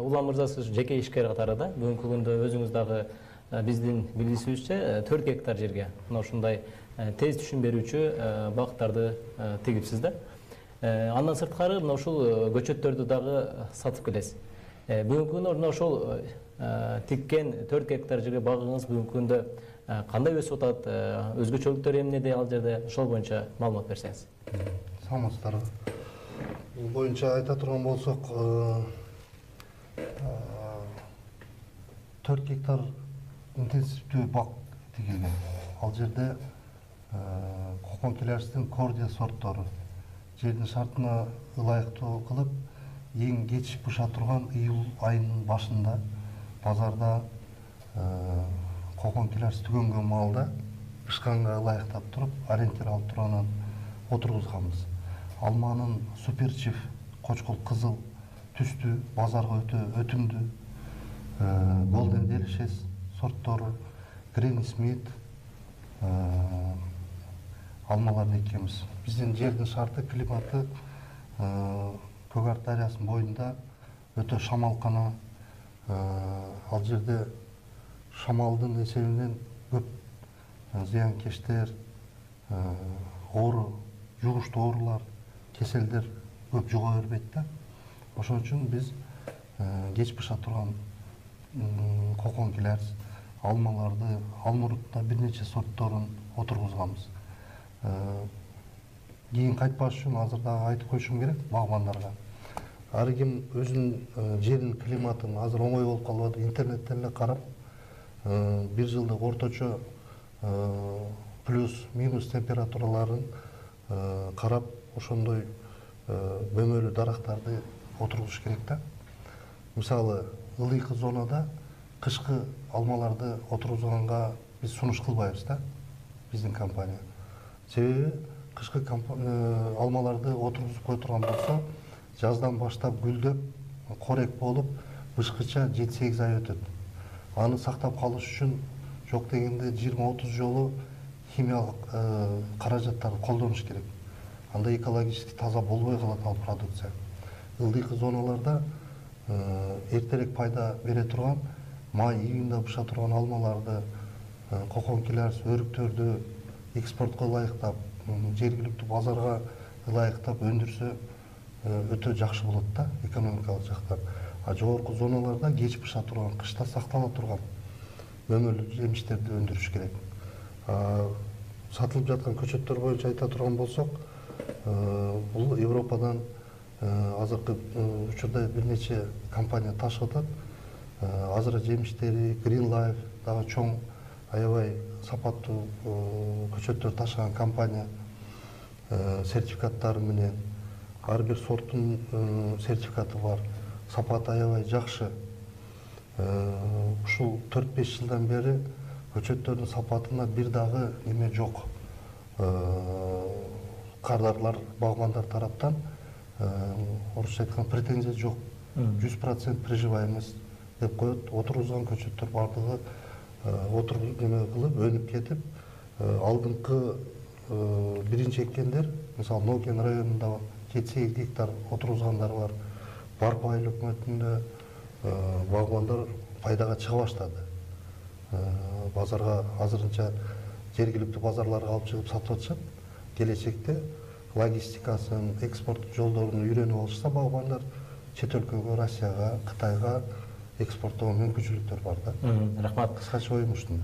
Улан мырза, сиз жеке ишкер катары да бүгүнкү күндө өзүңүз дагы биздин билүүбүзчө 4 гектар жерге мына ушундай тез түшүм берүүчү бактарды тигипсиз да. Андан сырткары мына ушул көчөттөрдү дагы сатып келесиз. Бүгүнкү күндө мына ушул тиккен 4 гектар жерге багыңыз бүгүнкү күндө кандай өсүп атат, өзгөчөлүктөрү эмнеде ал жерде, ошол боюнча маалымат берсеңиз. Саламатсыздарбы. Бул боюнча айта турган болсок, 4 гектар интенсивдүү бак тигилген. Ал жерде кокон келерстин кордия сорттору жердин шартына ылайыктуу кылып, эң кеч быша турган июль айынын башында базарда кокон келерс түгөнгөн маалда бышканга ылайыктап туруп, ориентир алып туруп анан отургузганбыз. Алманын суперчиф кочкол кызыл түстүү, базарга өтө өтүмдүү, Golden Delicious сорттору, Granny Smith алмаларды эккенбиз. Биздин жердин шарты, климаты Көк Арт дарыясынын боюнда өтө шамалкана. Ал жерде шамалдын эсебинен көп зыянкечтер, оору, жугуштуу оорулар, кеселдер көп жуга бербейт да. Ошон үчүн биз кеч быша турган кокон келерс алмаларды, алмурутта бир нече сортторун отургузганбыз. Кийин кайтпаш үчүн азыр дагы айтып коюшум керек багбандарга. Ар ким өзүнүн жеринин климатын азыр оңой болуп калып, интернеттен эле карап, бир жылдык орточо плюс-минус температураларын карап, ошондой бөмөлүү дарактарды отургузуш керек да. Мисалы, ылдыйкы зонада кышкы алмаларды отургузганга биз сунуш кылбайбыз да, биздин компания. Себеби кышкы алмаларды отургузуп кое турган болсо, жаздан баштап гүлдөп, корек болуп, бышкыча 7-8 ай өтөт. Аны сактап калыш үчүн жок дегенде 20-30 жолу химиялык каражаттарды колдонуш керек. Анда экологически таза болбой калат ал продукция. Ылдыйкы зоналарда эртерээк пайда бере турган, май-июнда быша турган алмаларды, кокон келерс, өрүктөрдү экспортко ылайыктап, жергиликтүү базарга ылайыктап өндүрсө өтө жакшы болот да, экономикалык жактан. А жогорку зоналарда кеч быша турган, кышта сактала турган бөмөлүү жемиштерди өндүрүш керек. Сатылып жаткан көчөттөр боюнча айта турган болсок, бул Европадан азыркы учурда бир нече компания ташып атат. Азыра жемиштери, Green Life дагы чоң, аябай сапаттуу көчөттөр ташыган компания сертификаттары менен. Ар бир сорттун сертификаты бар. Сапаты аябай жакшы. Ушул 4-5 жылдан бери көчөттөрдүн сапатына бир дагы неме жок. Кардарлар, багбандар тараптан орусча айтканда претензия жок. 100% приживаемость деп коет. Отургузган көчөттөр бардыгы неме кылып, өнүп кетип, алдыңкы биринчи эккендер, мисалы Ноген районунда 7-8 гектар отургузгандар бар. Барпы айыл өкмөтүндө багбандар пайдага чыга баштады. Базарга азырынча жергиликтүү базарларга алып чыгып сатып атышат. Келечекте логистикасын, экспорт жолдорун үйрөнүп алышса багбандар чет өлкөгө, Россияга, Кытайга экспорттоо мүмкүнчүлүктөр бар да. Рахмат. Кыскача оюм ушундай.